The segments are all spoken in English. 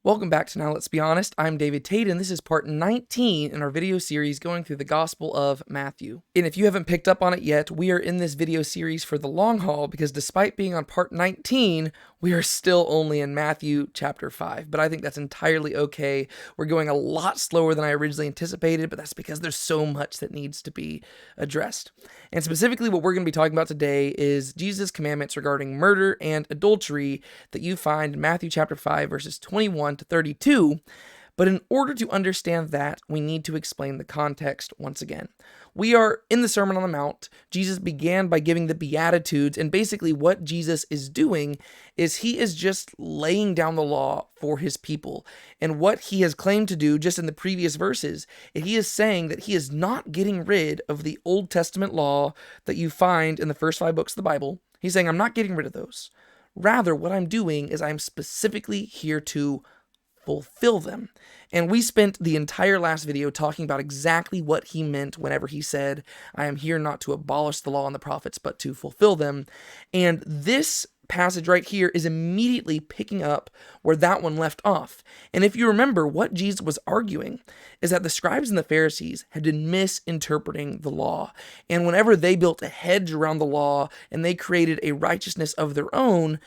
Welcome back to Now Let's Be Honest. I'm David Tate, and this is part 19 in our video series going through the Gospel of Matthew. And if you haven't picked up on it yet, we are in this video series for the long haul because despite being on part 19, we are still only in Matthew chapter 5. But I think that's entirely okay. We're going a lot slower than I originally anticipated, but that's because there's so much that needs to be addressed. And specifically, what we're going to be talking about today is Jesus' commandments regarding murder and adultery that you find in Matthew chapter 5, verses 21 to 32. But in order to understand that, we need to explain the context once again. We are in the Sermon on the Mount. Jesus began by giving the Beatitudes, and basically what Jesus is doing is he is just laying down the law for his people. And what he has claimed to do just in the previous verses, he is saying that he is not getting rid of the Old Testament law that you find in the first 5 books of the Bible. He's saying, I'm not getting rid of those. Rather, what I'm doing is I'm specifically here to fulfill them. And we spent the entire last video talking about exactly what he meant whenever he said, I am here not to abolish the law and the prophets, but to fulfill them. And this passage right here is immediately picking up where that one left off. And if you remember, what Jesus was arguing is that the scribes and the Pharisees had been misinterpreting the law. And whenever they built a hedge around the law and they created a righteousness of their own,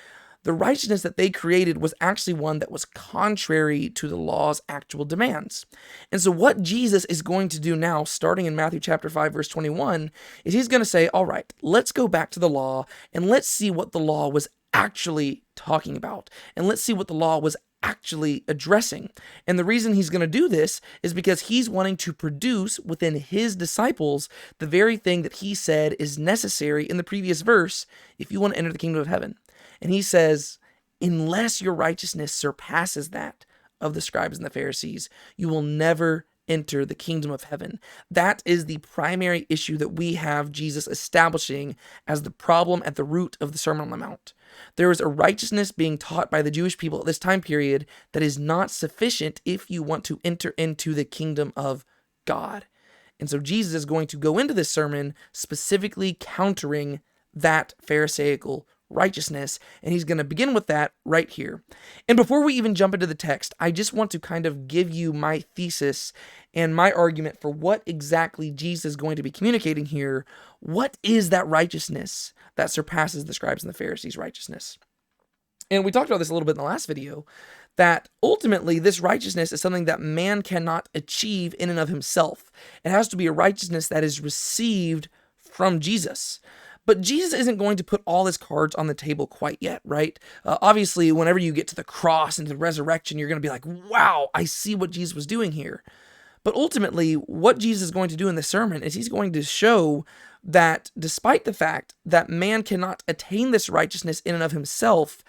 the righteousness that they created was actually one that was contrary to the law's actual demands. And so what Jesus is going to do now, starting in Matthew chapter 5, verse 21, is he's going to say, all right, let's go back to the law and let's see what the law was actually talking about. And let's see what the law was actually addressing. And the reason he's going to do this is because he's wanting to produce within his disciples the very thing that he said is necessary in the previous verse if you want to enter the kingdom of heaven. And he says, unless your righteousness surpasses that of the scribes and the Pharisees, you will never enter the kingdom of heaven. That is the primary issue that we have Jesus establishing as the problem at the root of the Sermon on the Mount. There is a righteousness being taught by the Jewish people at this time period that is not sufficient if you want to enter into the kingdom of God. And so Jesus is going to go into this sermon specifically countering that Pharisaical righteousness, and he's going to begin with that right here. And before we even jump into the text, I just want to kind of give you my thesis and my argument for what exactly Jesus is going to be communicating here. What is that righteousness that surpasses the scribes and the Pharisees' righteousness? And we talked about this a little bit in the last video, that ultimately this righteousness is something that man cannot achieve in and of himself. It has to be a righteousness that is received from Jesus. But Jesus isn't going to put all his cards on the table quite yet, right? Obviously, whenever you get to the cross and the resurrection, you're going to be like, wow, I see what Jesus was doing here. But ultimately, what Jesus is going to do in this sermon is he's going to show that despite the fact that man cannot attain this righteousness in and of himself,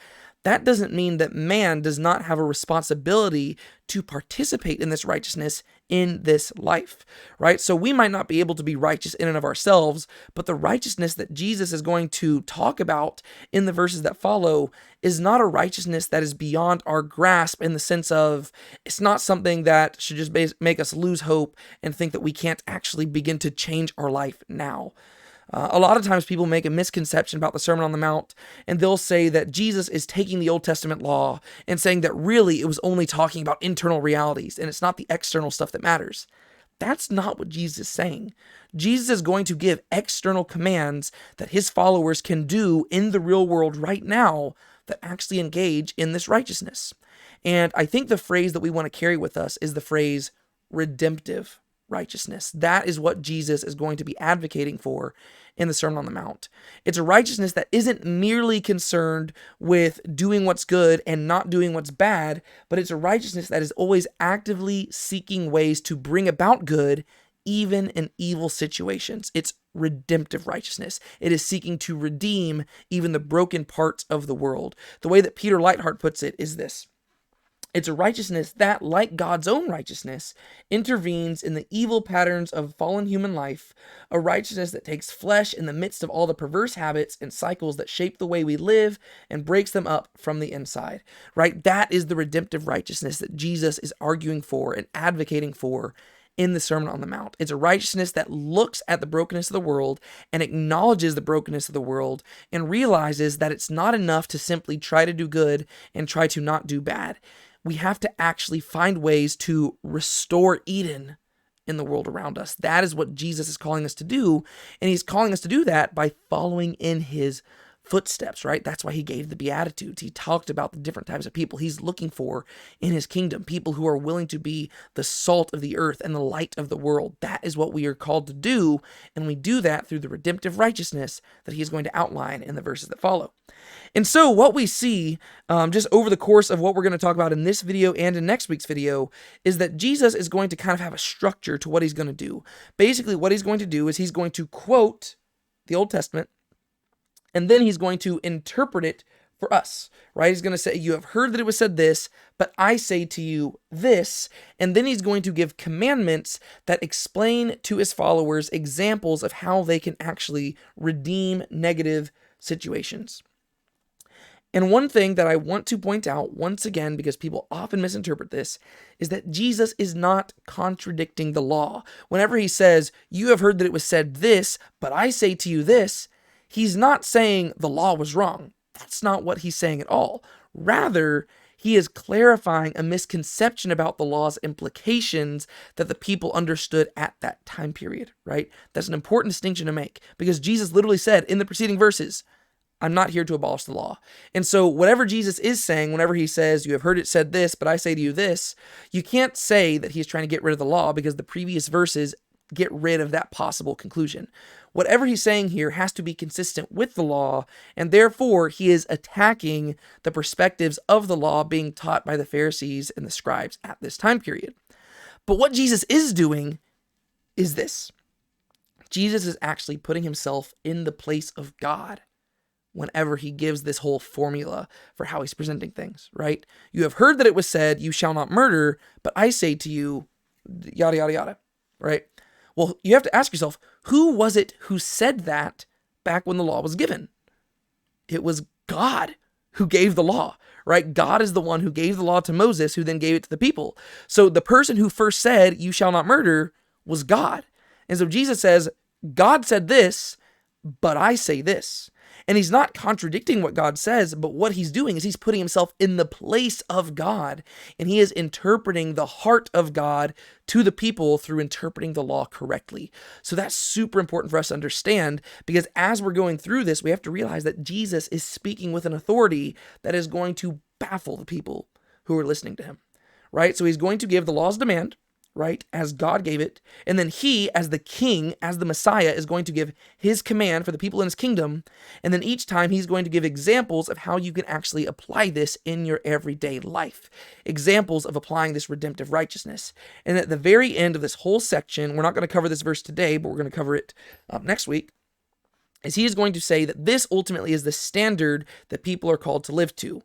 that doesn't mean that man does not have a responsibility to participate in this righteousness in this life, right? So we might not be able to be righteous in and of ourselves, but the righteousness that Jesus is going to talk about in the verses that follow is not a righteousness that is beyond our grasp in the sense of it's not something that should just make us lose hope and think that we can't actually begin to change our life now. A lot of times people make a misconception about the Sermon on the Mount, and they'll say that Jesus is taking the Old Testament law and saying that really it was only talking about internal realities, and it's not the external stuff that matters. That's not what Jesus is saying. Jesus is going to give external commands that his followers can do in the real world right now that actually engage in this righteousness. And I think the phrase that we want to carry with us is the phrase redemptive righteousness. That is what Jesus is going to be advocating for in the Sermon on the Mount. It's a righteousness that isn't merely concerned with doing what's good and not doing what's bad, but it's a righteousness that is always actively seeking ways to bring about good even in evil situations. It's redemptive righteousness. It is seeking to redeem even the broken parts of the world. The way that Peter Leithart puts it is this: it's a righteousness that, like God's own righteousness, intervenes in the evil patterns of fallen human life, a righteousness that takes flesh in the midst of all the perverse habits and cycles that shape the way we live and breaks them up from the inside, right? That is the redemptive righteousness that Jesus is arguing for and advocating for in the Sermon on the Mount. It's a righteousness that looks at the brokenness of the world and acknowledges the brokenness of the world and realizes that it's not enough to simply try to do good and try to not do bad. we have to actually find ways to restore Eden in the world around us. That is what Jesus is calling us to do, and he's calling us to do that by following in his footsteps, right? That's why he gave the Beatitudes. He talked about the different types of people he's looking for in his kingdom, people who are willing to be the salt of the earth and the light of the world. That is what we are called to do, and we do that through the redemptive righteousness that he's going to outline in the verses that follow. And so what we see just over the course of what we're going to talk about in this video and in next week's video is that Jesus is going to kind of have a structure to what he's going to do. Basically, what he's going to do is he's going to quote the Old Testament, and then he's going to interpret it for us, right? He's going to say, you have heard that it was said this, but I say to you this. And then he's going to give commandments that explain to his followers examples of how they can actually redeem negative situations. And one thing that I want to point out once again, because people often misinterpret this, is that Jesus is not contradicting the law. Whenever he says, you have heard that it was said this, but I say to you this, he's not saying the law was wrong. That's not what he's saying at all. Rather, he is clarifying a misconception about the law's implications that the people understood at that time period, right? That's an important distinction to make, because Jesus literally said in the preceding verses, I'm not here to abolish the law. And so whatever Jesus is saying, whenever he says, you have heard it said this, but I say to you this, you can't say that he's trying to get rid of the law, because the previous verses get rid of that possible conclusion. Whatever he's saying here has to be consistent with the law, and therefore he is attacking the perspectives of the law being taught by the Pharisees and the scribes at this time period. But what Jesus is doing is this. Jesus is actually putting himself in the place of God whenever he gives this whole formula for how he's presenting things, right? You have heard that it was said, you shall not murder, but I say to you, yada, yada, yada, right? Well, you have to ask yourself, who was it who said that back when the law was given? It was God who gave the law, right? God is the one who gave the law to Moses, who then gave it to the people. So the person who first said, you shall not murder, was God. And so Jesus says, God said this, but I say this. And he's not contradicting what God says, but what he's doing is he's putting himself in the place of God, and he is interpreting the heart of God to the people through interpreting the law correctly. So that's super important for us to understand, because as we're going through this, we have to realize that Jesus is speaking with an authority that is going to baffle the people who are listening to him, right? So he's going to give the law's demand, right, as God gave it, and then he, as the king, as the Messiah, is going to give his command for the people in his kingdom, and then each time he's going to give examples of how you can actually apply this in your everyday life, examples of applying this redemptive righteousness. And at the very end of this whole section, we're not going to cover this verse today, but we're going to cover it next week, is he is going to say that this ultimately is the standard that people are called to live to.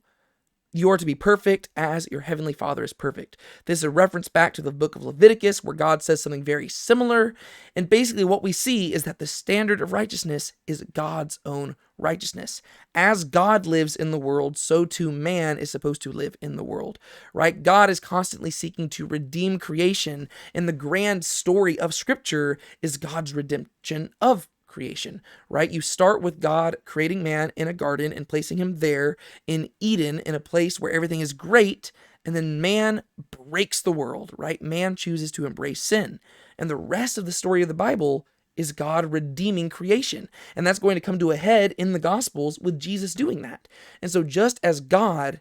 You are to be perfect as your heavenly Father is perfect. This is a reference back to the book of Leviticus, where God says something very similar. And basically what we see is that the standard of righteousness is God's own righteousness. As God lives in the world, so too man is supposed to live in the world, right? God is constantly seeking to redeem creation, and the grand story of Scripture is God's redemption of creation, right? You start with God creating man in a garden and placing him there in Eden, in a place where everything is great, and then man breaks the world, right? Man chooses to embrace sin. And the rest of the story of the Bible is God redeeming creation. And that's going to come to a head in the Gospels with Jesus doing that. And so just as God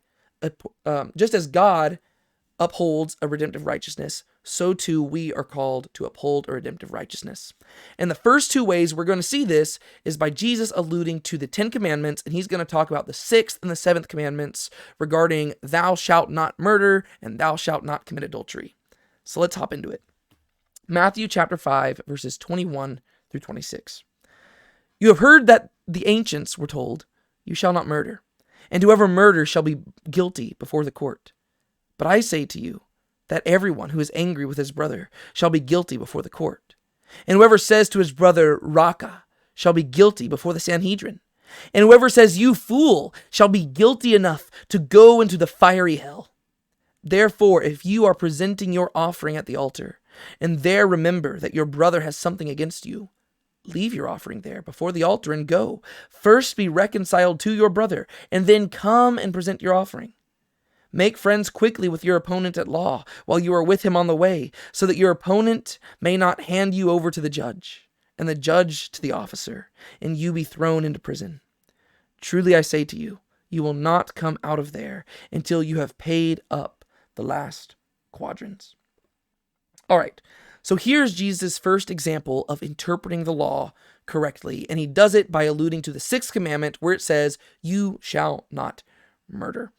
upholds a redemptive righteousness, so too we are called to uphold a redemptive righteousness. And the first two ways we're going to see this is by Jesus alluding to the 10 commandments, and he's going to talk about the 6th and the 7th commandments regarding thou shalt not murder and thou shalt not commit adultery. So let's hop into it. Matthew chapter 5, verses 21 through 26. You have heard that the ancients were told, you shall not murder, and whoever murders shall be guilty before the court. But I say to you that everyone who is angry with his brother shall be guilty before the court. And whoever says to his brother, Raka, shall be guilty before the Sanhedrin. And whoever says, you fool, shall be guilty enough to go into the fiery hell. Therefore, if you are presenting your offering at the altar, and there remember that your brother has something against you, leave your offering there before the altar and go. First be reconciled to your brother, and then come and present your offering. Make friends quickly with your opponent at law while you are with him on the way, so that your opponent may not hand you over to the judge, and the judge to the officer, and you be thrown into prison. Truly I say to you, you will not come out of there until you have paid up the last quadrants. All right, so here's Jesus' first example of interpreting the law correctly, and he does it by alluding to the sixth commandment where it says, you shall not murder.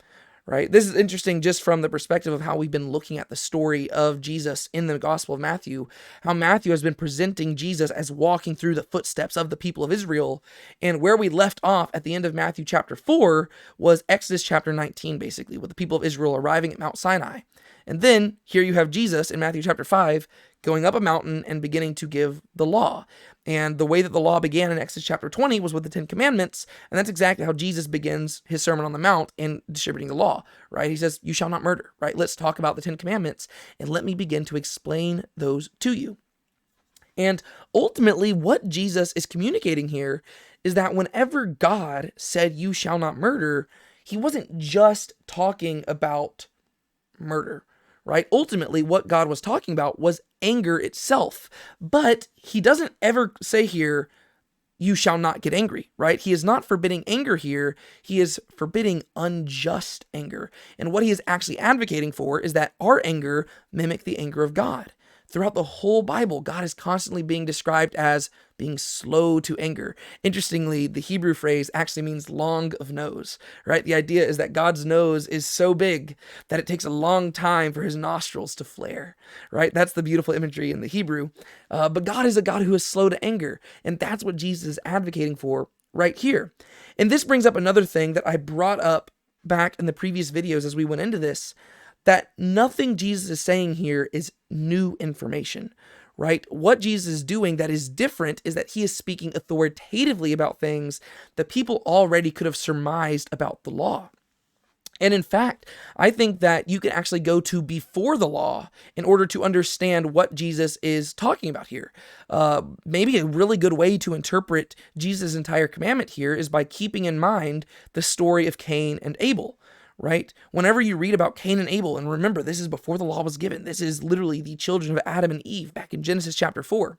Right? This is interesting just from the perspective of how we've been looking at the story of Jesus in the Gospel of Matthew, how Matthew has been presenting Jesus as walking through the footsteps of the people of Israel, and where we left off at the end of Matthew chapter 4 was Exodus chapter 19, basically, with the people of Israel arriving at Mount Sinai. And then here you have Jesus in Matthew chapter 5 going up a mountain and beginning to give the law. And the way that the law began in Exodus chapter 20 was with the 10 commandments, and that's exactly how Jesus begins his Sermon on the Mount in distributing the law, right? He says, you shall not murder, right? Let's talk about the 10 commandments, and let me begin to explain those to you. And ultimately, what Jesus is communicating here is that whenever God said, you shall not murder, he wasn't just talking about murder, right? Ultimately, what God was talking about was anger itself. But he doesn't ever say here, you shall not get angry, right? He is not forbidding anger here. He is forbidding unjust anger. And what he is actually advocating for is that our anger mimic the anger of God. Throughout the whole Bible, God is constantly being described as being slow to anger. Interestingly, the Hebrew phrase actually means long of nose, right? The idea is that God's nose is so big that it takes a long time for his nostrils to flare, right? That's the beautiful imagery in the Hebrew. But God is a God who is slow to anger, and that's what Jesus is advocating for right here. And this brings up another thing that I brought up back in the previous videos as we went into this, that nothing Jesus is saying here is new information, right? What Jesus is doing that is different is that he is speaking authoritatively about things that people already could have surmised about the law. And in fact, I think that you can actually go to before the law in order to understand what Jesus is talking about here. Maybe a really good way to interpret Jesus' entire commandment here is by keeping in mind the story of Cain and Abel. Right? Whenever you read about Cain and Abel, and remember, this is before the law was given. This is literally the children of Adam and Eve back in Genesis chapter 4.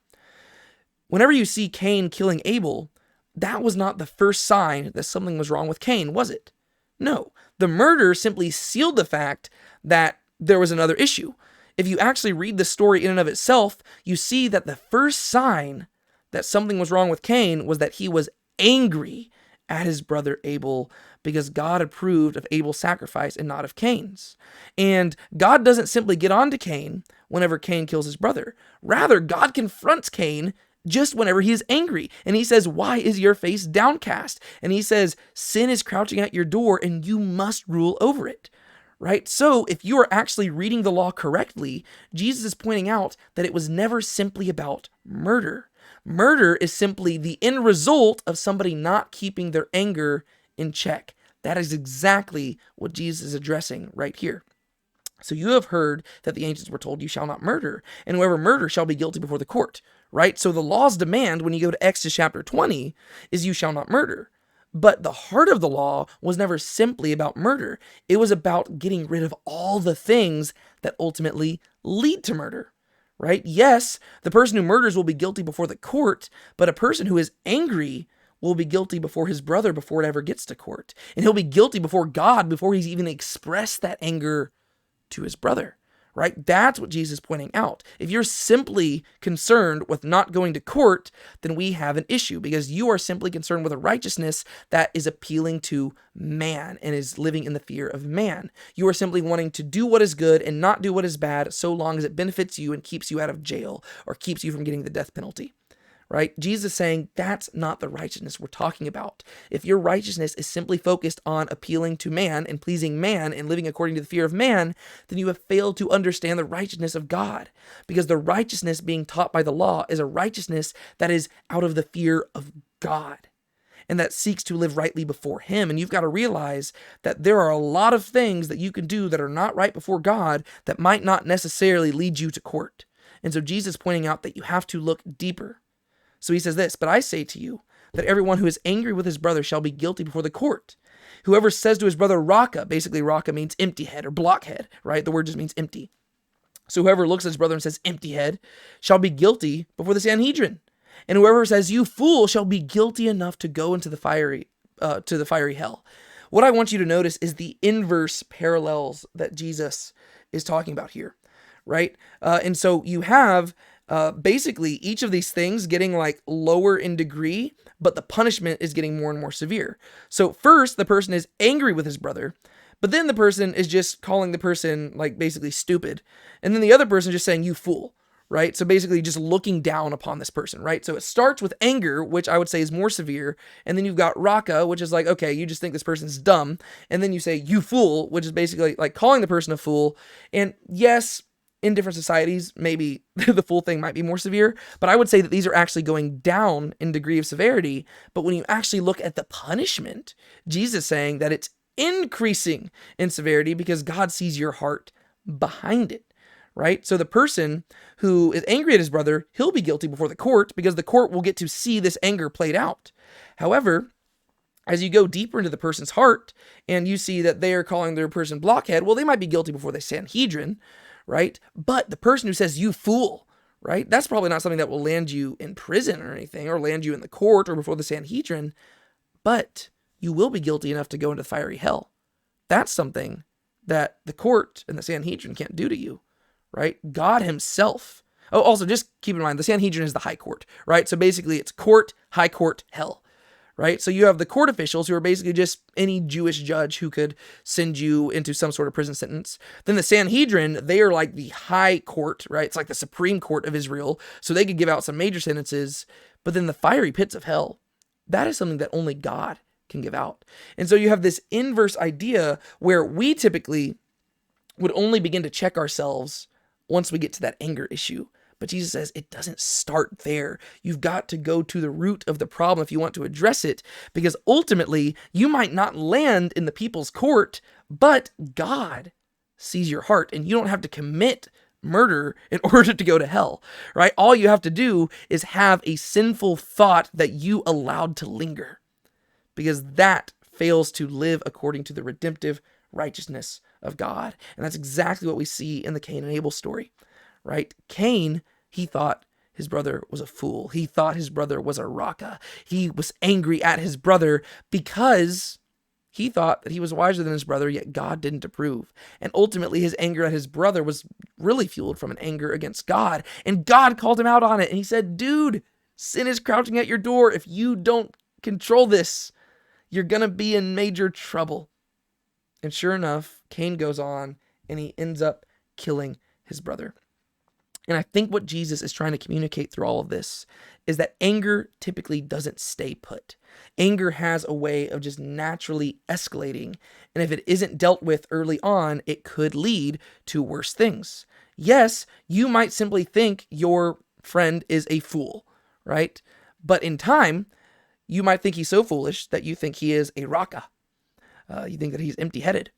Whenever you see Cain killing Abel, that was not the first sign that something was wrong with Cain, was it? No. The murder simply sealed the fact that there was another issue. If you actually read the story in and of itself, you see that the first sign that something was wrong with Cain was that he was angry at his brother Abel because God approved of Abel's sacrifice and not of Cain's. And God doesn't simply get on to Cain whenever Cain kills his brother. Rather, God confronts Cain just whenever he is angry. And he says, why is your face downcast? And he says, sin is crouching at your door and you must rule over it. Right? So if you are actually reading the law correctly, Jesus is pointing out that it was never simply about murder. Murder is simply the end result of somebody not keeping their anger in check. That is exactly what Jesus is addressing right here. So you have heard that the ancients were told, you shall not murder, and whoever murders shall be guilty before the court, right? So the law's demand, when you go to Exodus chapter 20, is you shall not murder. But the heart of the law was never simply about murder. It was about getting rid of all the things that ultimately lead to murder. Right? Yes, the person who murders will be guilty before the court, but a person who is angry will be guilty before his brother before it ever gets to court. And he'll be guilty before God before he's even expressed that anger to his brother. Right? That's what Jesus is pointing out. If you're simply concerned with not going to court, then we have an issue because you are simply concerned with a righteousness that is appealing to man and is living in the fear of man. You are simply wanting to do what is good and not do what is bad so long as it benefits you and keeps you out of jail or keeps you from getting the death penalty. Right? Jesus is saying that's not the righteousness we're talking about. If your righteousness is simply focused on appealing to man and pleasing man and living according to the fear of man, then you have failed to understand the righteousness of God. Because the righteousness being taught by the law is a righteousness that is out of the fear of God and that seeks to live rightly before him. And you've got to realize that there are a lot of things that you can do that are not right before God that might not necessarily lead you to court. And so Jesus is pointing out that you have to look deeper. So he says this, but I say to you, that everyone who is angry with his brother shall be guilty before the court. Whoever says to his brother, Raka," basically Raka means empty head or blockhead, right? The word just means empty. So whoever looks at his brother and says, "empty head," shall be guilty before the Sanhedrin. And whoever says, "you fool," shall be guilty enough to go into the fiery hell. What I want you to notice is the inverse parallels that Jesus is talking about here, right? And so you have basically each of these things getting like lower in degree, but the punishment is getting more and more severe. So first, the person is angry with his brother, but then the person is just calling the person like basically stupid. And then the other person just saying, "you fool," right? So basically just looking down upon this person, right? So it starts with anger, which I would say is more severe. And then you've got Raka, which is like, okay, you just think this person's dumb. And then you say, "you fool," which is basically like calling the person a fool. And yes, in different societies, maybe the fool thing might be more severe, but I would say that these are actually going down in degree of severity. But when you actually look at the punishment, Jesus is saying that it's increasing in severity because God sees your heart behind it, right? So the person who is angry at his brother, he'll be guilty before the court because the court will get to see this anger played out. However, as you go deeper into the person's heart and you see that they are calling their person blockhead, well, they might be guilty before the Sanhedrin, right? But the person who says, "you fool," right? That's probably not something that will land you in prison or anything, or land you in the court or before the Sanhedrin, but you will be guilty enough to go into fiery hell. That's something that the court and the Sanhedrin can't do to you, right? God himself. Oh, also just keep in mind, the Sanhedrin is the high court, right? So basically it's court, high court, hell, right? So you have the court officials who are basically just any Jewish judge who could send you into some sort of prison sentence. Then the Sanhedrin, they are like the high court, right? It's like the Supreme Court of Israel. So they could give out some major sentences. But then the fiery pits of hell, that is something that only God can give out. And so you have this inverse idea where we typically would only begin to check ourselves once we get to that anger issue. But Jesus says it doesn't start there. You've got to go to the root of the problem if you want to address it, because ultimately you might not land in the people's court, but God sees your heart, and you don't have to commit murder in order to go to hell, right? All you have to do is have a sinful thought that you allowed to linger, because that fails to live according to the redemptive righteousness of God. And that's exactly what we see in the Cain and Abel story, right? Cain, he thought his brother was a fool. He thought his brother was a raka. He was angry at his brother because he thought that he was wiser than his brother, yet God didn't approve. And ultimately, his anger at his brother was really fueled from an anger against God. And God called him out on it. And he said, "Dude, sin is crouching at your door. If you don't control this, you're going to be in major trouble." And sure enough, Cain goes on and he ends up killing his brother. And I think what Jesus is trying to communicate through all of this is that anger typically doesn't stay put. Anger has a way of just naturally escalating. And if it isn't dealt with early on, it could lead to worse things. Yes, you might simply think your friend is a fool, right? But in time, you might think he's so foolish that you think he is a raka. You think that he's empty-headed.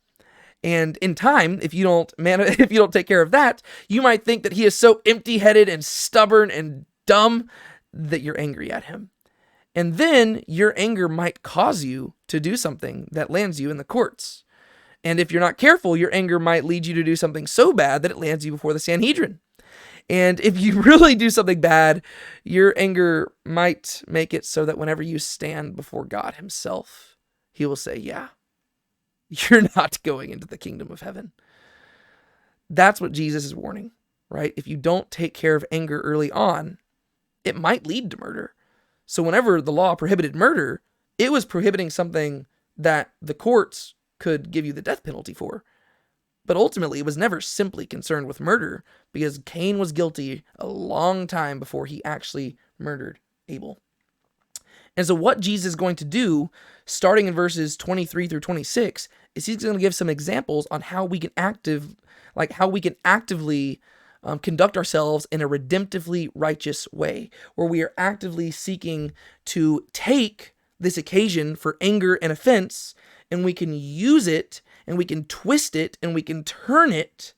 And in time, if you don't take care of that, you might think that he is so empty-headed and stubborn and dumb that you're angry at him. And then your anger might cause you to do something that lands you in the courts. And if you're not careful, your anger might lead you to do something so bad that it lands you before the Sanhedrin. And if you really do something bad, your anger might make it so that whenever you stand before God himself, he will say, "Yeah, you're not going into the kingdom of heaven." That's what Jesus is warning, right? If you don't take care of anger early on, it might lead to murder. So whenever the law prohibited murder, it was prohibiting something that the courts could give you the death penalty for. But ultimately, it was never simply concerned with murder, because Cain was guilty a long time before he actually murdered Abel. And so what Jesus is going to do, starting in verses 23 through 26, is he's going to give some examples on how we can actively conduct ourselves in a redemptively righteous way, where we are actively seeking to take this occasion for anger and offense, and we can use it, and we can twist it, and we can turn it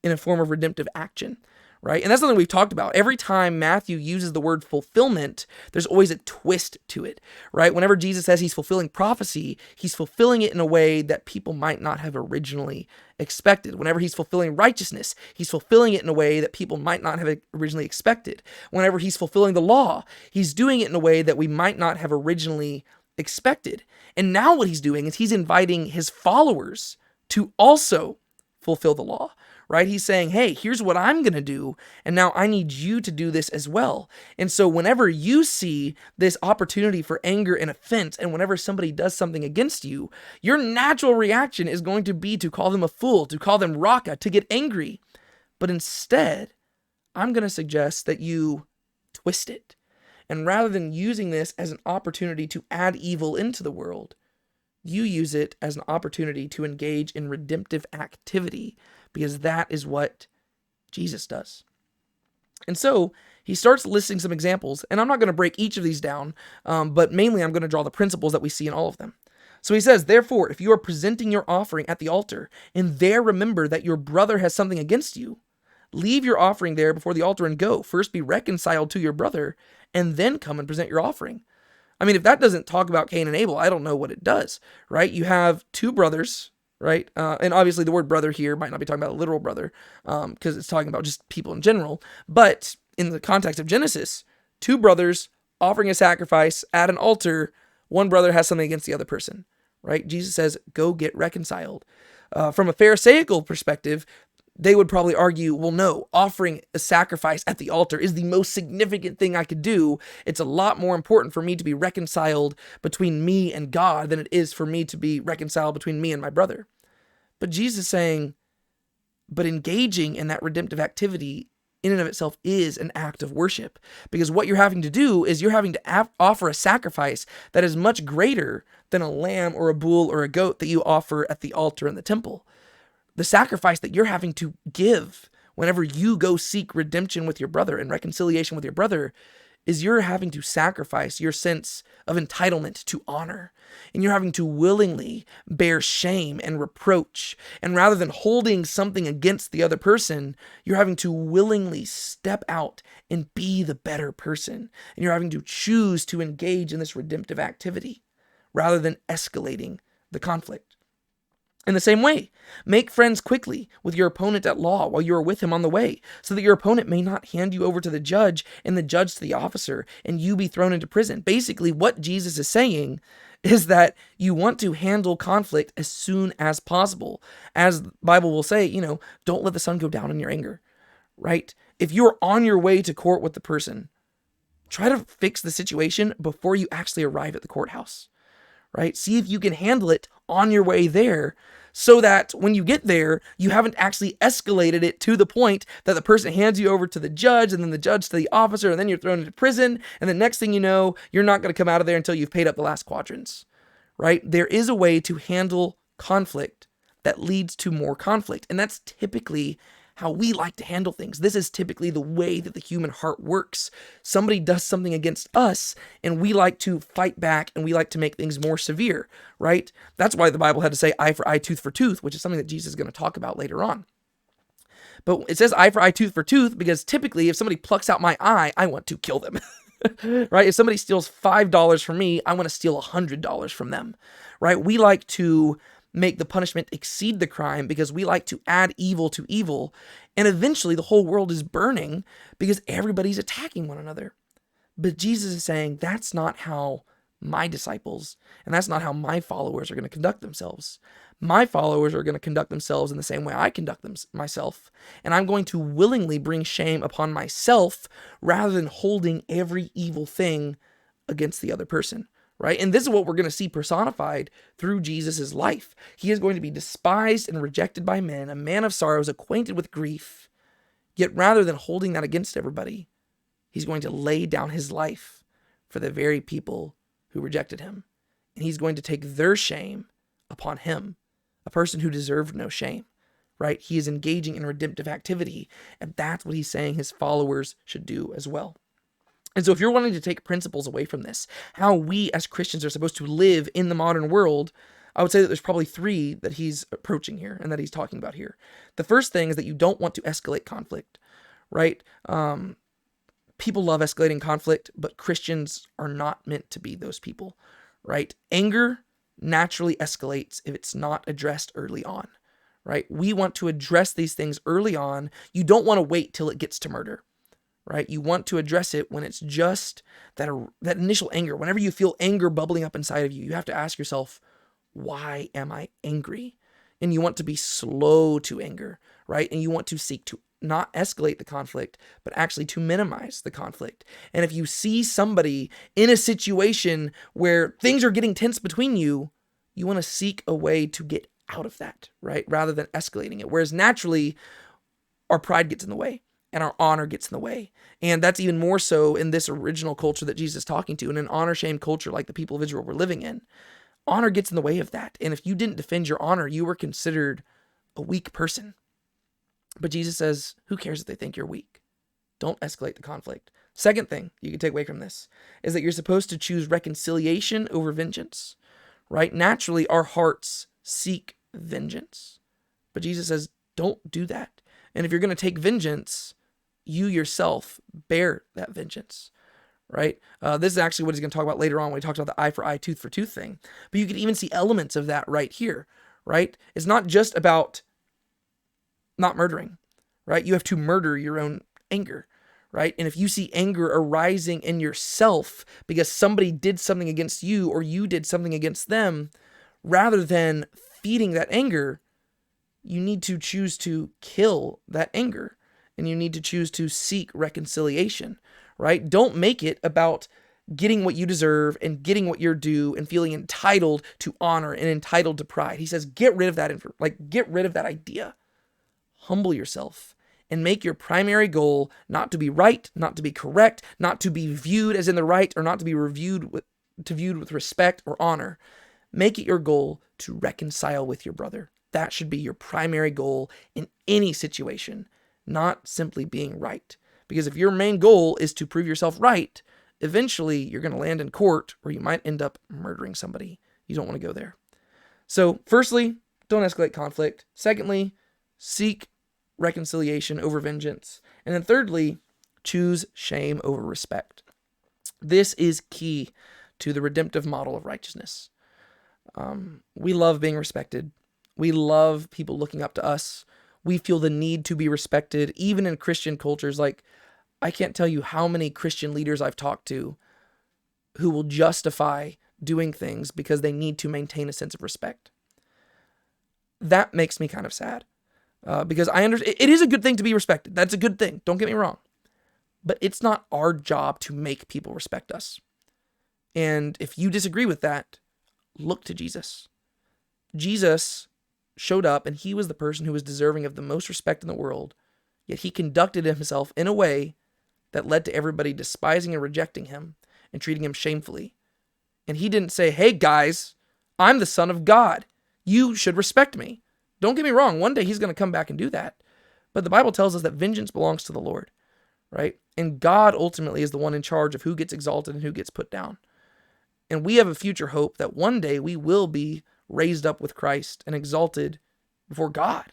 in a form of redemptive action, right? And that's something we've talked about. Every time Matthew uses the word fulfillment, there's always a twist to it, right? Whenever Jesus says he's fulfilling prophecy, he's fulfilling it in a way that people might not have originally expected. Whenever he's fulfilling righteousness, he's fulfilling it in a way that people might not have originally expected. Whenever he's fulfilling the law, he's doing it in a way that we might not have originally expected. And now what he's doing is he's inviting his followers to also fulfill the law, right? He's saying, hey, here's what I'm going to do, and now I need you to do this as well. And so whenever you see this opportunity for anger and offense, and whenever somebody does something against you, your natural reaction is going to be to call them a fool, to call them raka, to get angry. But instead, I'm going to suggest that you twist it. And rather than using this as an opportunity to add evil into the world, you use it as an opportunity to engage in redemptive activity, because that is what Jesus does. And so he starts listing some examples, and I'm not going to break each of these down, but mainly I'm going to draw the principles that we see in all of them. So he says, therefore, if you are presenting your offering at the altar, and there remember that your brother has something against you, leave your offering there before the altar and go. First be reconciled to your brother, and then come and present your offering. I mean, if that doesn't talk about Cain and Abel, I don't know what it does, right? You have two brothers, right? And obviously the word brother here might not be talking about a literal brother, because it's talking about just people in general. But in the context of Genesis, two brothers offering a sacrifice at an altar, one brother has something against the other person, right? Jesus says, go get reconciled. From a Pharisaical perspective, they would probably argue, well, no, offering a sacrifice at the altar is the most significant thing I could do. It's a lot more important for me to be reconciled between me and God than it is for me to be reconciled between me and my brother. But Jesus is saying, but engaging in that redemptive activity in and of itself is an act of worship, because what you're having to do is you're having to offer a sacrifice that is much greater than a lamb or a bull or a goat that you offer at the altar in the temple. The sacrifice that you're having to give whenever you go seek redemption with your brother and reconciliation with your brother is you're having to sacrifice your sense of entitlement to honor. And you're having to willingly bear shame and reproach. And rather than holding something against the other person, you're having to willingly step out and be the better person. And you're having to choose to engage in this redemptive activity rather than escalating the conflict. In the same way, make friends quickly with your opponent at law while you are with him on the way, so that your opponent may not hand you over to the judge and the judge to the officer, and you be thrown into prison. Basically, what Jesus is saying is that you want to handle conflict as soon as possible. As the Bible will say, don't let the sun go down in your anger, right? If you're on your way to court with the person, try to fix the situation before you actually arrive at the courthouse, right? See if you can handle it on your way there, so that when you get there, you haven't actually escalated it to the point that the person hands you over to the judge, and then the judge to the officer, and then you're thrown into prison, and the next thing you know, you're not going to come out of there until you've paid up the last quadrants, right? There is a way to handle conflict that leads to more conflict, and that's typically how we like to handle things. This is typically the way that the human heart works. Somebody does something against us, and we like to fight back, and we like to make things more severe, right? That's why the Bible had to say eye for eye, tooth for tooth, which is something that Jesus is going to talk about later on. But it says eye for eye, tooth for tooth, because typically if somebody plucks out my eye, I want to kill them, right? If somebody steals $5 from me, I want to steal $100 from them, right? We like to make the punishment exceed the crime because we like to add evil to evil, and eventually the whole world is burning because everybody's attacking one another. But Jesus is saying that's not how my disciples and that's not how my followers are going to conduct themselves. My followers are going to conduct themselves in the same way I conduct myself, and I'm going to willingly bring shame upon myself rather than holding every evil thing against the other person. Right? And this is what we're going to see personified through Jesus' life. He is going to be despised and rejected by men, a man of sorrows, acquainted with grief. Yet rather than holding that against everybody, he's going to lay down his life for the very people who rejected him. And he's going to take their shame upon him, a person who deserved no shame. Right? He is engaging in redemptive activity, and that's what he's saying his followers should do as well. And so if you're wanting to take principles away from this, how we as Christians are supposed to live in the modern world, I would say that there's probably three that he's approaching here and that he's talking about here. The first thing is that you don't want to escalate conflict, right? People love escalating conflict, but Christians are not meant to be those people, right? Anger naturally escalates if it's not addressed early on, right? We want to address these things early on. You don't want to wait till it gets to murder, right? You want to address it when it's just that initial anger. Whenever you feel anger bubbling up inside of you, you have to ask yourself, why am I angry? And you want to be slow to anger, right? And you want to seek to not escalate the conflict, but actually to minimize the conflict. And if you see somebody in a situation where things are getting tense between you, you want to seek a way to get out of that, right? Rather than escalating it. Whereas naturally, our pride gets in the way and our honor gets in the way. And that's even more so in this original culture that Jesus is talking to, in an honor-shame culture like the people of Israel were living in. Honor gets in the way of that. And if you didn't defend your honor, you were considered a weak person. But Jesus says, who cares if they think you're weak? Don't escalate the conflict. Second thing you can take away from this is that you're supposed to choose reconciliation over vengeance, right? Naturally, our hearts seek vengeance. But Jesus says, don't do that. And if you're going to take vengeance, you yourself bear that vengeance, right? This is actually what he's going to talk about later on when he talks about the eye for eye, tooth for tooth thing. But you can even see elements of that right here, right? It's not just about not murdering, right? You have to murder your own anger, right? And if you see anger arising in yourself because somebody did something against you or you did something against them, rather than feeding that anger, you need to choose to kill that anger and you need to choose to seek reconciliation, right? Don't make it about getting what you deserve and getting what you're due and feeling entitled to honor and entitled to pride. He says, get rid of that, get rid of that idea. Humble yourself and make your primary goal not to be right, not to be correct, not to be viewed as in the right, or not to be viewed with respect or honor. Make it your goal to reconcile with your brother. That should be your primary goal in any situation, not simply being right. Because if your main goal is to prove yourself right, eventually you're going to land in court or you might end up murdering somebody. You don't want to go there. So firstly, don't escalate conflict. Secondly, seek reconciliation over vengeance. And then thirdly, choose shame over respect. This is key to the redemptive model of righteousness. We love being respected. We love people looking up to us. We feel the need to be respected, even in Christian cultures. Like, I can't tell you how many Christian leaders I've talked to who will justify doing things because they need to maintain a sense of respect. That makes me kind of sad. Because I understand it is a good thing to be respected. That's a good thing. Don't get me wrong. But it's not our job to make people respect us. And if you disagree with that, look to Jesus. Jesus showed up and he was the person who was deserving of the most respect in the world. Yet he conducted himself in a way that led to everybody despising and rejecting him and treating him shamefully. And he didn't say, hey guys, I'm the Son of God. You should respect me. Don't get me wrong, one day he's going to come back and do that. But the Bible tells us that vengeance belongs to the Lord, right? And God ultimately is the one in charge of who gets exalted and who gets put down. And we have a future hope that one day we will be raised up with Christ and exalted before God.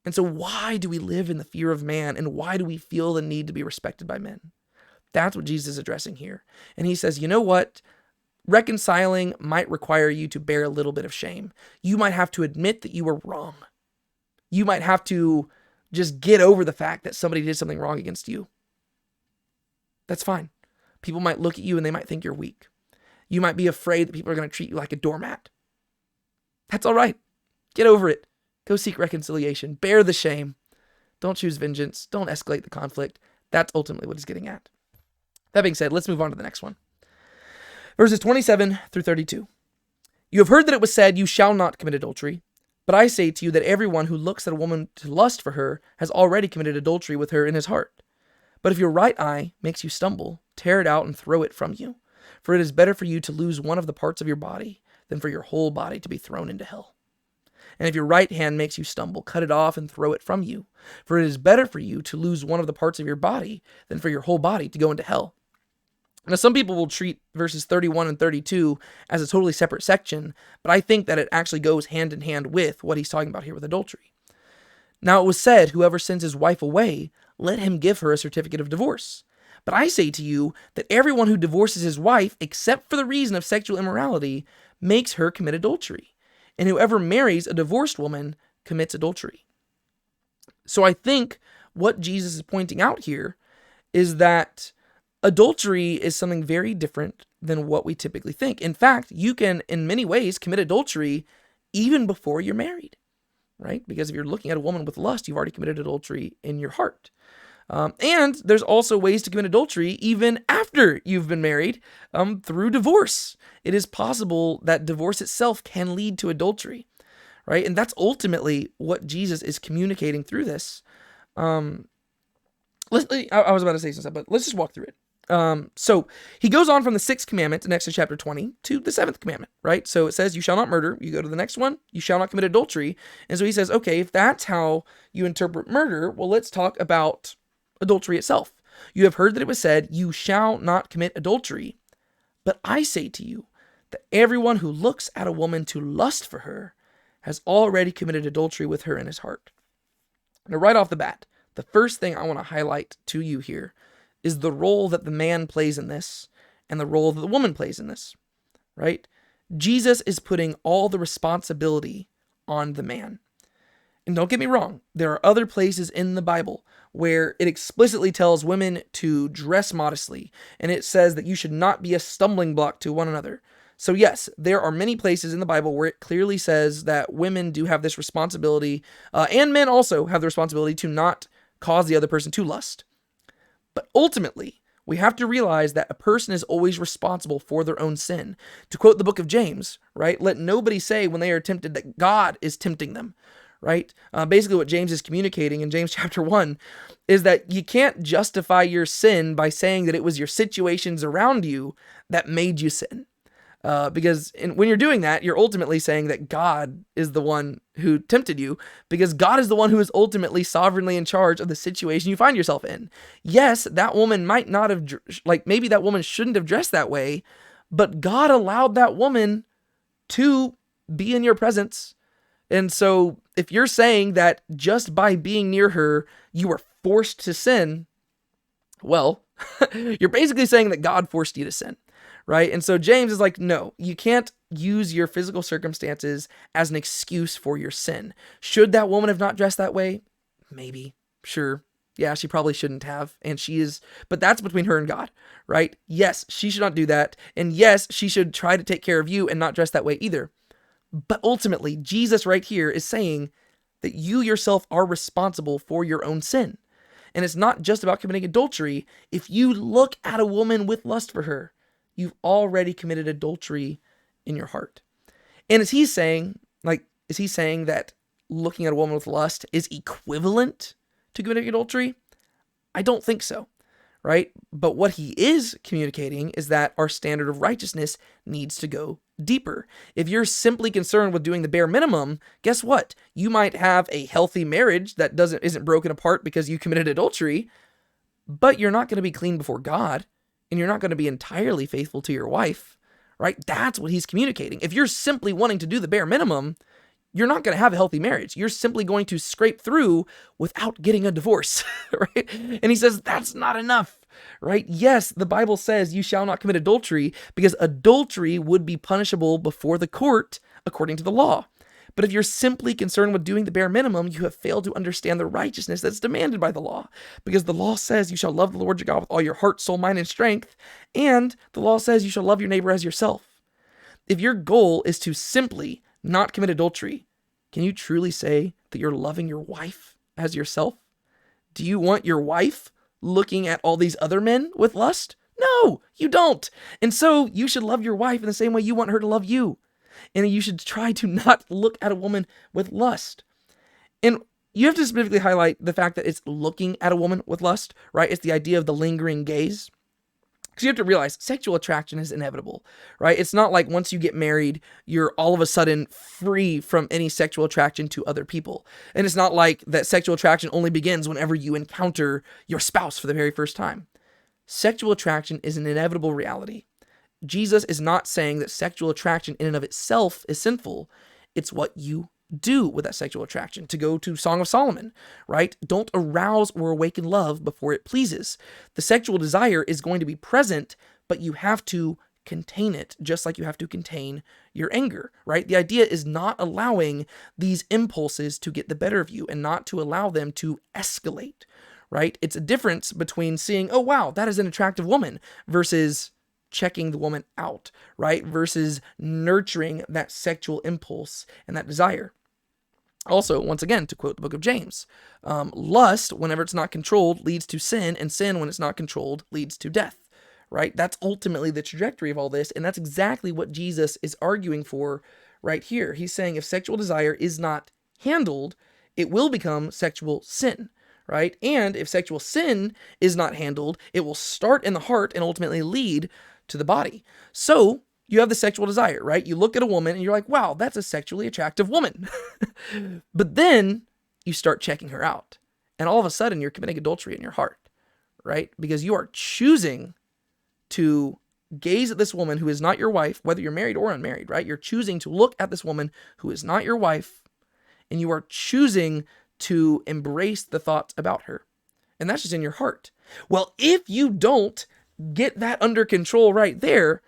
And so why do we live in the fear of man, and why do we feel the need to be respected by men? That's what Jesus is addressing here. And he says, you know what? Reconciling might require you to bear a little bit of shame. You might have to admit that you were wrong. You might have to just get over the fact that somebody did something wrong against you. That's fine. People might look at you and they might think you're weak. You might be afraid that people are going to treat you like a doormat. That's all right. Get over it. Go seek reconciliation. Bear the shame. Don't choose vengeance. Don't escalate the conflict. That's ultimately what he's getting at. That being said, let's move on to the next one. Verses 27 through 32. You have heard that it was said, you shall not commit adultery. But I say to you that everyone who looks at a woman to lust for her has already committed adultery with her in his heart. But if your right eye makes you stumble, tear it out and throw it from you. For it is better for you to lose one of the parts of your body than for your whole body to be thrown into hell. And if your right hand makes you stumble, cut it off and throw it from you. For it is better for you to lose one of the parts of your body than for your whole body to go into hell. Now, some people will treat verses 31 and 32 as a totally separate section, but I think that it actually goes hand in hand with what he's talking about here with adultery. Now, it was said, whoever sends his wife away let him give her a certificate of divorce. But I say to you that everyone who divorces his wife, except for the reason of sexual immorality, makes her commit adultery. And whoever marries a divorced woman commits adultery. So I think what Jesus is pointing out here is that adultery is something very different than what we typically think. In fact, you can, in many ways, commit adultery even before you're married, right? Because if you're looking at a woman with lust, you've already committed adultery in your heart. And there's also ways to commit adultery even after you've been married, through divorce. It is possible that divorce itself can lead to adultery, right? And that's ultimately what Jesus is communicating through this. I was about to say some stuff, but let's just walk through it. So he goes on from the 6th commandment in Exodus chapter 20 to the 7th commandment, right? So it says, you shall not murder. You go to the next one, you shall not commit adultery. And so he says, okay, if that's how you interpret murder, well, let's talk about adultery itself. You have heard that it was said, you shall not commit adultery. But I say to you that everyone who looks at a woman to lust for her has already committed adultery with her in his heart. Now, right off the bat, the first thing I want to highlight to you here is the role that the man plays in this and the role that the woman plays in this, right? Jesus is putting all the responsibility on the man. And don't get me wrong, there are other places in the Bible where it explicitly tells women to dress modestly, and it says that you should not be a stumbling block to one another. So yes, there are many places in the Bible where it clearly says that women do have this responsibility, and men also have the responsibility to not cause the other person to lust. But ultimately, we have to realize that a person is always responsible for their own sin. To quote the book of James, right? Let nobody say when they are tempted that God is tempting them, right? Basically what James is communicating in James chapter 1 is that you can't justify your sin by saying that it was your situations around you that made you sin. Because when you're doing that, you're ultimately saying that God is the one who tempted you, because God is the one who is ultimately sovereignly in charge of the situation you find yourself in. Yes, that woman might not have, maybe that woman shouldn't have dressed that way, but God allowed that woman to be in your presence. And so if you're saying that just by being near her, you were forced to sin, well, you're basically saying that God forced you to sin. Right? And so James is like, no, you can't use your physical circumstances as an excuse for your sin. Should that woman have not dressed that way? Maybe. Sure. Yeah, she probably shouldn't have. And she is, but that's between her and God, right? Yes, she should not do that. And yes, she should try to take care of you and not dress that way either. But ultimately, Jesus right here is saying that you yourself are responsible for your own sin. And it's not just about committing adultery. If you look at a woman with lust for her, you've already committed adultery in your heart. And is he saying that looking at a woman with lust is equivalent to committing adultery? I don't think so, right? But what he is communicating is that our standard of righteousness needs to go deeper. If you're simply concerned with doing the bare minimum, guess what? You might have a healthy marriage that isn't broken apart because you committed adultery, but you're not going to be clean before God. And you're not going to be entirely faithful to your wife, right? That's what he's communicating. If you're simply wanting to do the bare minimum, you're not going to have a healthy marriage. You're simply going to scrape through without getting a divorce, right? And he says that's not enough, right? Yes, the Bible says you shall not commit adultery because adultery would be punishable before the court according to the law. But if you're simply concerned with doing the bare minimum, you have failed to understand the righteousness that's demanded by the law. Because the law says you shall love the Lord your God with all your heart, soul, mind, and strength. And the law says you shall love your neighbor as yourself. If your goal is to simply not commit adultery, can you truly say that you're loving your wife as yourself? Do you want your wife looking at all these other men with lust? No, you don't. And so you should love your wife in the same way you want her to love you. And you should try to not look at a woman with lust. And you have to specifically highlight the fact that it's looking at a woman with lust, right? It's the idea of the lingering gaze. Because you have to realize sexual attraction is inevitable, right? It's not like once you get married, you're all of a sudden free from any sexual attraction to other people. And it's not like that sexual attraction only begins whenever you encounter your spouse for the very first time. Sexual attraction is an inevitable reality. Jesus is not saying that sexual attraction in and of itself is sinful. It's what you do with that sexual attraction. To go to Song of Solomon, right? Don't arouse or awaken love before it pleases. The sexual desire is going to be present, but you have to contain it, just like you have to contain your anger, right? The idea is not allowing these impulses to get the better of you and not to allow them to escalate, right? It's a difference between seeing, oh, wow, that is an attractive woman, versus checking the woman out, right? Versus nurturing that sexual impulse and that desire. Also, once again, to quote the book of James, lust, whenever it's not controlled, leads to sin, and sin, when it's not controlled, leads to death, right? That's ultimately the trajectory of all this, and that's exactly what Jesus is arguing for right here. He's saying if sexual desire is not handled, it will become sexual sin, right? And if sexual sin is not handled, it will start in the heart and ultimately lead to the body. So you have the sexual desire, right? You look at a woman and you're like, wow, that's a sexually attractive woman. But then you start checking her out, and all of a sudden you're committing adultery in your heart, right? Because you are choosing to gaze at this woman who is not your wife, whether you're married or unmarried, right? You're choosing to look at this woman who is not your wife, and you are choosing to embrace the thoughts about her. And that's just in your heart. Well, if you don't get that under control right there,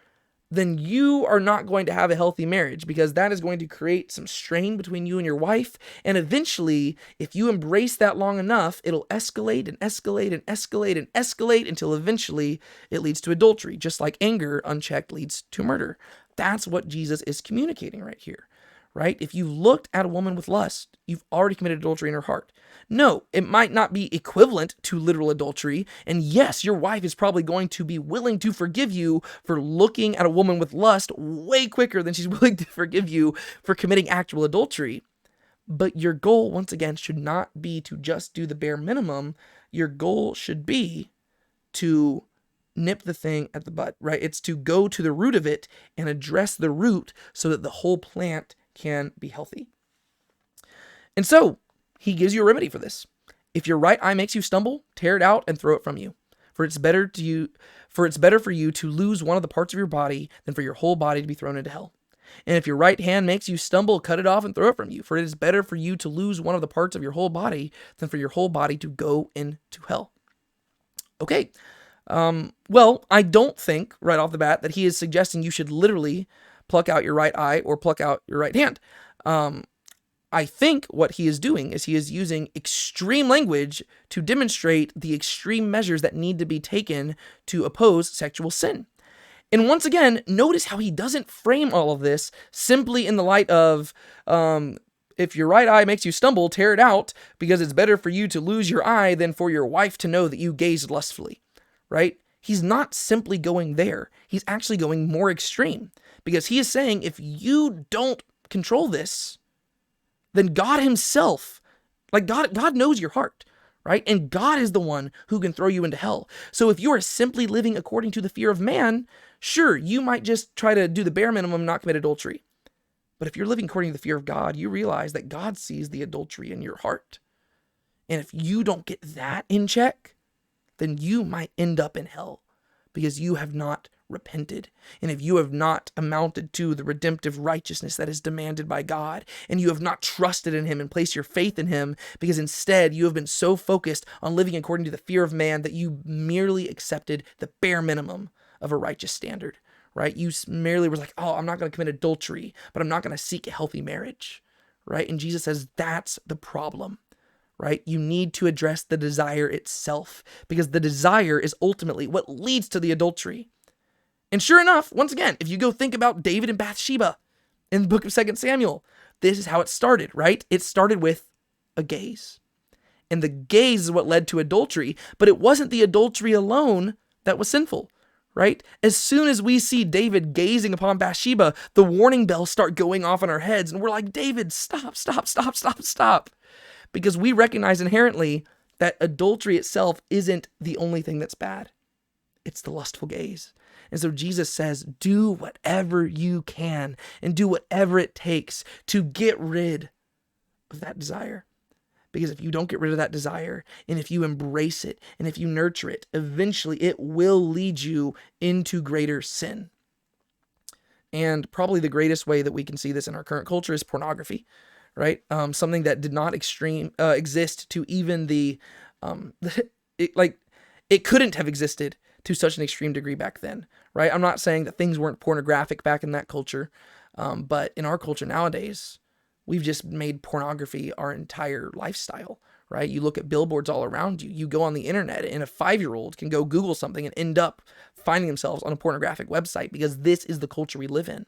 then you are not going to have a healthy marriage, because that is going to create some strain between you and your wife. And eventually, if you embrace that long enough, it'll escalate and escalate and escalate and escalate until eventually it leads to adultery, just like anger unchecked leads to murder. That's what Jesus is communicating right here, right? If you looked at a woman with lust, you've already committed adultery in her heart. No, it might not be equivalent to literal adultery. And yes, your wife is probably going to be willing to forgive you for looking at a woman with lust way quicker than she's willing to forgive you for committing actual adultery. But your goal, once again, should not be to just do the bare minimum. Your goal should be to nip the thing at the bud, right? It's to go to the root of it and address the root so that the whole plant can be healthy. And so he gives you a remedy for this. If your right eye makes you stumble, tear it out and throw it from you. For it's better for you to lose one of the parts of your body than for your whole body to be thrown into hell. And if your right hand makes you stumble, cut it off and throw it from you. For it is better for you to lose one of the parts of your whole body than for your whole body to go into hell. Okay. Well, I don't think right off the bat that he is suggesting you should literally pluck out your right eye or pluck out your right hand. I think what he is doing is he is using extreme language to demonstrate the extreme measures that need to be taken to oppose sexual sin. And once again, notice how he doesn't frame all of this simply in the light of, if your right eye makes you stumble, tear it out, because it's better for you to lose your eye than for your wife to know that you gazed lustfully, right? He's not simply going there. He's actually going more extreme, because he is saying if you don't control this, then God himself, like God knows your heart, right? And God is the one who can throw you into hell. So if you are simply living according to the fear of man, sure, you might just try to do the bare minimum, not commit adultery. But if you're living according to the fear of God, you realize that God sees the adultery in your heart. And if you don't get that in check, then you might end up in hell, because you have not repented. And if you have not amounted to the redemptive righteousness that is demanded by God, and you have not trusted in him and placed your faith in him, because instead you have been so focused on living according to the fear of man that you merely accepted the bare minimum of a righteous standard, right? You merely were like, oh, I'm not going to commit adultery, but I'm not going to seek a healthy marriage, right? And Jesus says that's the problem, right? You need to address the desire itself, because the desire is ultimately what leads to the adultery. And sure enough, once again, if you go think about David and Bathsheba in the book of 2 Samuel, this is how it started, right? It started with a gaze. And the gaze is what led to adultery, but it wasn't the adultery alone that was sinful, right? As soon as we see David gazing upon Bathsheba, the warning bells start going off in our heads, and we're like, David, stop, stop, stop, stop, stop. Because we recognize inherently that adultery itself isn't the only thing that's bad. It's the lustful gaze. And so Jesus says, do whatever you can and do whatever it takes to get rid of that desire. Because if you don't get rid of that desire, and if you embrace it, and if you nurture it, eventually it will lead you into greater sin. And probably the greatest way that we can see this in our current culture is pornography, right? Something that did not exist to even the, it couldn't have existed to such an extreme degree back then, right? I'm not saying that things weren't pornographic back in that culture, but in our culture nowadays, we've just made pornography our entire lifestyle, right? You look at billboards all around you. You go on the internet, and a 5-year-old can go Google something and end up finding themselves on a pornographic website because this is the culture we live in.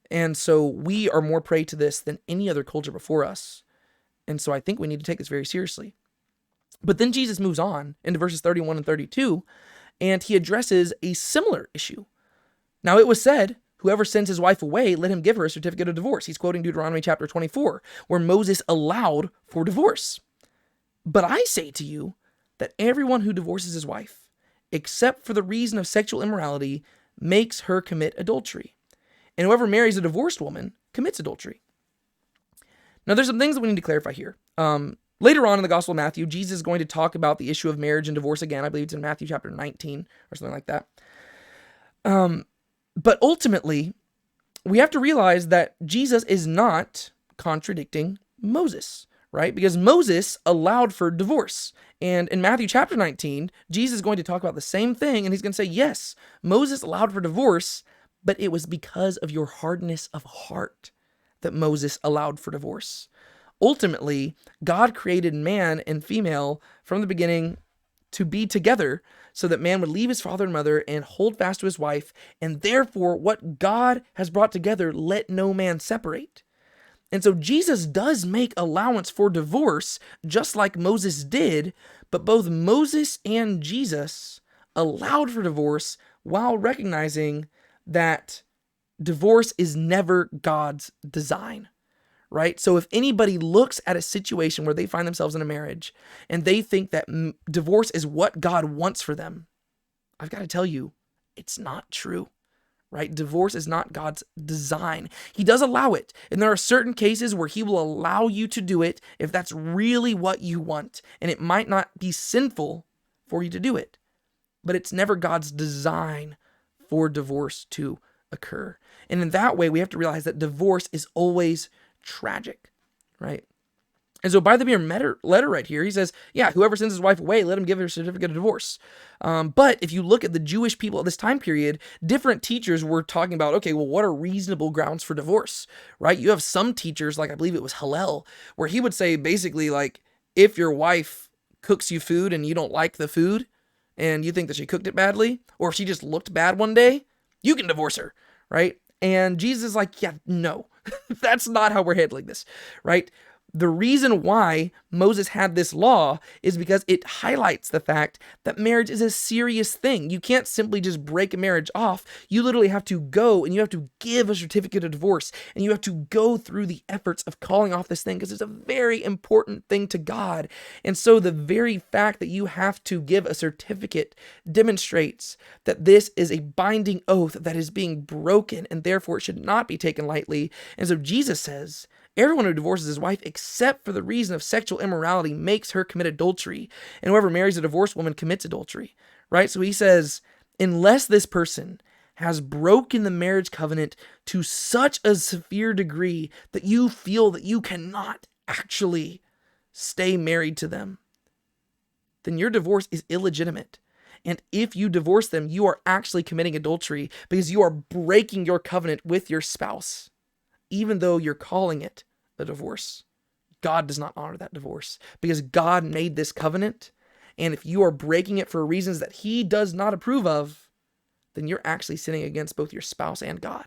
And so we are more prey to this than any other culture before us. And so I think we need to take this very seriously. But then Jesus moves on into verses 31 and 32, and he addresses a similar issue. Now it was said, whoever sends his wife away, let him give her a certificate of divorce. He's quoting Deuteronomy chapter 24, where Moses allowed for divorce. But I say to you that everyone who divorces his wife, except for the reason of sexual immorality, makes her commit adultery. And whoever marries a divorced woman commits adultery. Now, there's some things that we need to clarify here. Later on in the Gospel of Matthew, Jesus is going to talk about the issue of marriage and divorce again. I believe it's in Matthew chapter 19 or something like that. But ultimately, we have to realize that Jesus is not contradicting Moses, right? Because Moses allowed for divorce. And in Matthew chapter 19, Jesus is going to talk about the same thing, and he's going to say, yes, Moses allowed for divorce, but it was because of your hardness of heart that Moses allowed for divorce. Ultimately, God created man and female from the beginning to be together so that man would leave his father and mother and hold fast to his wife, and therefore what God has brought together, let no man separate. And so Jesus does make allowance for divorce, just like Moses did, but both Moses and Jesus allowed for divorce while recognizing that divorce is never God's design, right? So if anybody looks at a situation where they find themselves in a marriage and they think that divorce is what God wants for them, I've got to tell you, it's not true, right? Divorce is not God's design. He does allow it. And there are certain cases where he will allow you to do it if that's really what you want. And it might not be sinful for you to do it, but it's never God's design for divorce to occur. And in that way, we have to realize that divorce is always tragic, right? And so by the mere letter right here, he says, yeah, whoever sends his wife away, let him give her a certificate of divorce. But if you look at the Jewish people at this time period, different teachers were talking about, okay, well, what are reasonable grounds for divorce, right? You have some teachers, like I believe it was Hillel, where he would say basically like, if your wife cooks you food and you don't like the food and you think that she cooked it badly, or if she just looked bad one day, you can divorce her, right? And Jesus is like, yeah, no, that's not how we're handling this, right? The reason why Moses had this law is because it highlights the fact that marriage is a serious thing. You can't simply just break a marriage off. You literally have to go and you have to give a certificate of divorce, and you have to go through the efforts of calling off this thing because it's a very important thing to God. And so the very fact that you have to give a certificate demonstrates that this is a binding oath that is being broken, and therefore it should not be taken lightly. And so Jesus says, everyone who divorces his wife, except for the reason of sexual immorality, makes her commit adultery. And whoever marries a divorced woman commits adultery, right? So he says, unless this person has broken the marriage covenant to such a severe degree that you feel that you cannot actually stay married to them, then your divorce is illegitimate. And if you divorce them, you are actually committing adultery because you are breaking your covenant with your spouse. Even though you're calling it a divorce, God does not honor that divorce because God made this covenant. And if you are breaking it for reasons that he does not approve of, then you're actually sinning against both your spouse and God.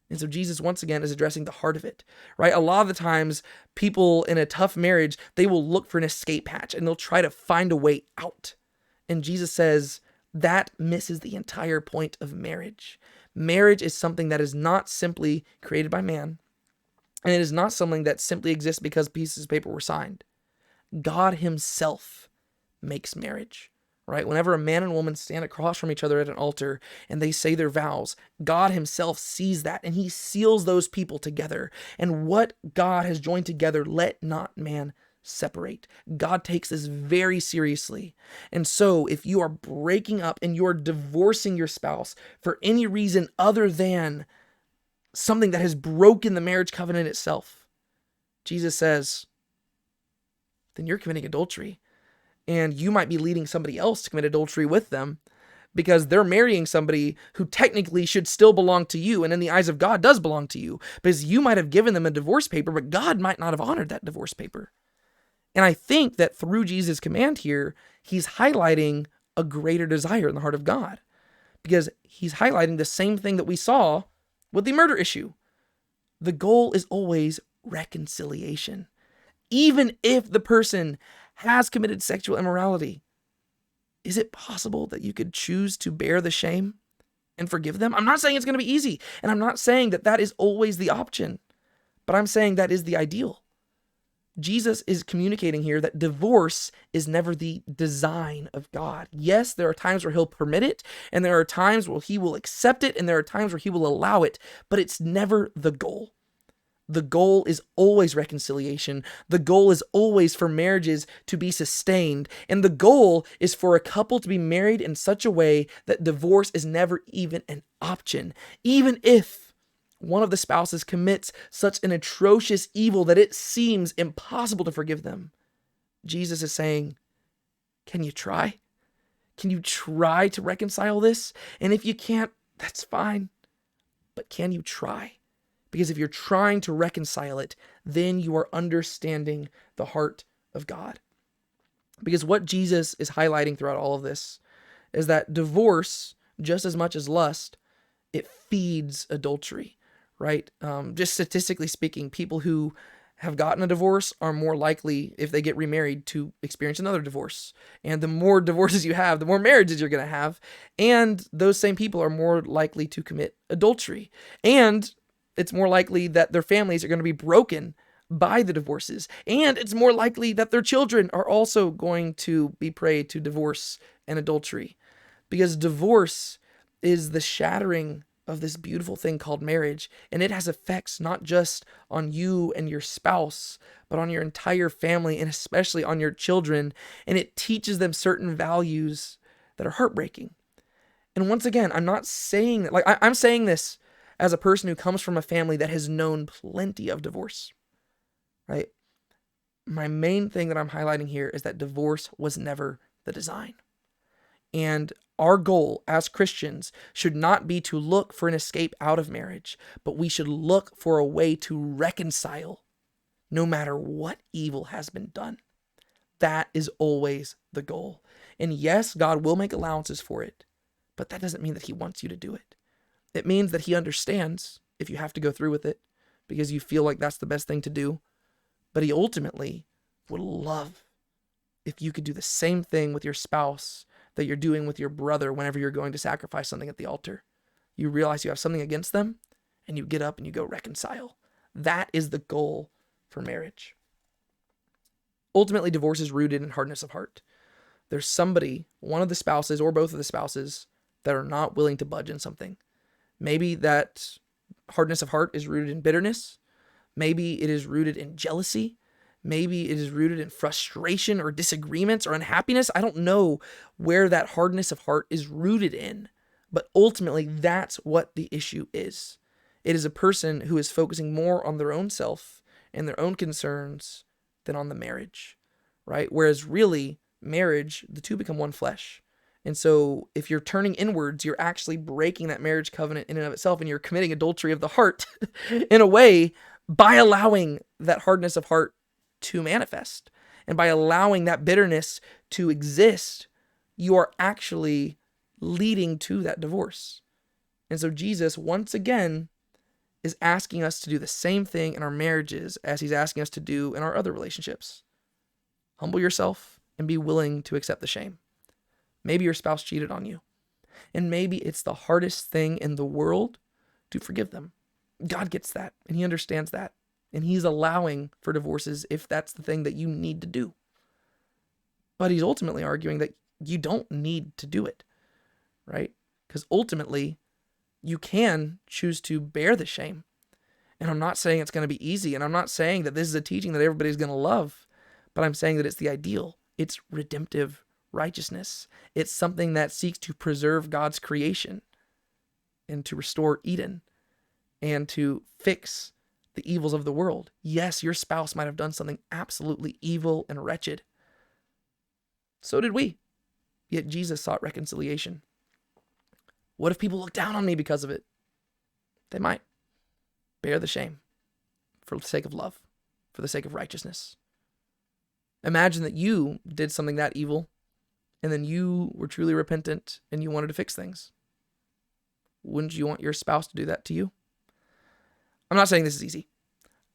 And so Jesus, once again, is addressing the heart of it, right? A lot of the times, people in a tough marriage, they will look for an escape hatch and they'll try to find a way out. And Jesus says that misses the entire point of marriage. Marriage is something that is not simply created by man, and it is not something that simply exists because pieces of paper were signed. God himself makes marriage, right? Whenever a man and woman stand across from each other at an altar and they say their vows, God himself sees that and he seals those people together. And what God has joined together, let not man separate. God takes this very seriously. And so if you are breaking up and you're divorcing your spouse for any reason other than something that has broken the marriage covenant itself, Jesus says, then you're committing adultery. And you might be leading somebody else to commit adultery with them because they're marrying somebody who technically should still belong to you and in the eyes of God does belong to you, because you might have given them a divorce paper, but God might not have honored that divorce paper. And I think that through Jesus' command here, he's highlighting a greater desire in the heart of God, because he's highlighting the same thing that we saw with the murder issue. The goal is always reconciliation. Even if the person has committed sexual immorality, is it possible that you could choose to bear the shame and forgive them? I'm not saying it's going to be easy, and I'm not saying that that is always the option, but I'm saying that is the ideal. Jesus is communicating here that divorce is never the design of God. Yes, there are times where he'll permit it, and there are times where he will accept it, and there are times where he will allow it, but it's never the goal. The goal is always reconciliation. The goal is always for marriages to be sustained. And the goal is for a couple to be married in such a way that divorce is never even an option. Even if one of the spouses commits such an atrocious evil that it seems impossible to forgive them, Jesus is saying, can you try? Can you try to reconcile this? And if you can't, that's fine. But can you try? Because if you're trying to reconcile it, then you are understanding the heart of God. Because what Jesus is highlighting throughout all of this is that divorce, just as much as lust, it feeds adultery, right? Just statistically speaking, people who have gotten a divorce are more likely, if they get remarried, to experience another divorce. And the more divorces you have, the more marriages you're going to have. And those same people are more likely to commit adultery. And it's more likely that their families are going to be broken by the divorces. And it's more likely that their children are also going to be prey to divorce and adultery. Because divorce is the shattering of this beautiful thing called marriage. And it has effects not just on you and your spouse, but on your entire family and especially on your children. And it teaches them certain values that are heartbreaking. And once again, I'm not saying that, I'm saying this as a person who comes from a family that has known plenty of divorce, right? My main thing that I'm highlighting here is that divorce was never the design. And our goal as Christians should not be to look for an escape out of marriage, but we should look for a way to reconcile no matter what evil has been done. That is always the goal. And yes, God will make allowances for it, but that doesn't mean that he wants you to do it. It means that he understands if you have to go through with it because you feel like that's the best thing to do. But he ultimately would love if you could do the same thing with your spouse that you're doing with your brother whenever you're going to sacrifice something at the altar. You realize you have something against them and you get up and you go reconcile. That is the goal for marriage. Ultimately, divorce is rooted in hardness of heart. There's somebody, one of the spouses or both of the spouses, that are not willing to budge in something. Maybe that hardness of heart is rooted in bitterness. Maybe it is rooted in jealousy. Maybe it is rooted in frustration or disagreements or unhappiness. I don't know where that hardness of heart is rooted in, but ultimately that's what the issue is. It is a person who is focusing more on their own self and their own concerns than on the marriage, right? Whereas really, marriage, the two become one flesh. And so if you're turning inwards, you're actually breaking that marriage covenant in and of itself, and you're committing adultery of the heart in a way by allowing that hardness of heart to manifest. And by allowing that bitterness to exist, you are actually leading to that divorce. And so Jesus, once again, is asking us to do the same thing in our marriages as he's asking us to do in our other relationships. Humble yourself and be willing to accept the shame. Maybe your spouse cheated on you, and maybe it's the hardest thing in the world to forgive them. God gets that, and he understands that, and he's allowing for divorces if that's the thing that you need to do. But he's ultimately arguing that you don't need to do it, right? Because ultimately, you can choose to bear the shame. And I'm not saying it's going to be easy, and I'm not saying that this is a teaching that everybody's going to love, but I'm saying that it's the ideal. It's redemptive righteousness. It's something that seeks to preserve God's creation and to restore Eden and to fix the evils of the world. Yes, your spouse might have done something absolutely evil and wretched. So did we. Yet Jesus sought reconciliation. What if people look down on me because of it? They might. Bear the shame for the sake of love, for the sake of righteousness. Imagine that you did something that evil, and then you were truly repentant and you wanted to fix things. Wouldn't you want your spouse to do that to you? I'm not saying this is easy.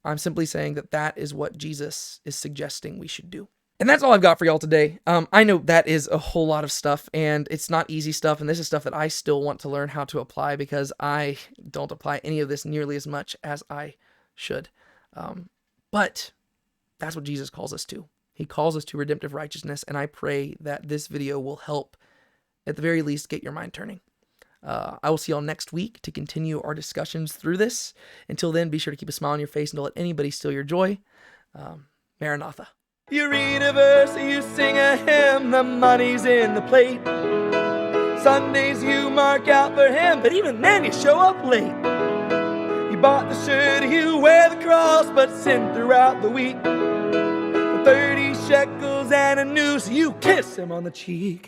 I'm simply saying that that is what Jesus is suggesting we should do. And that's all I've got for y'all today. I know that is a whole lot of stuff, and it's not easy stuff, and this is stuff that I still want to learn how to apply because I don't apply any of this nearly as much as I should. But that's what Jesus calls us to. He calls us to redemptive righteousness, and I pray that this video will help, at the very least, get your mind turning. I will see y'all next week to continue our discussions through this. Until then, be sure to keep a smile on your face and don't let anybody steal your joy. Maranatha. You read a verse, you sing a hymn, the money's in the plate. Sundays you mark out for him, but even then you show up late. You bought the shirt, you wear the cross, but sin throughout the week. For 30 shekels and a noose, you kiss him on the cheek.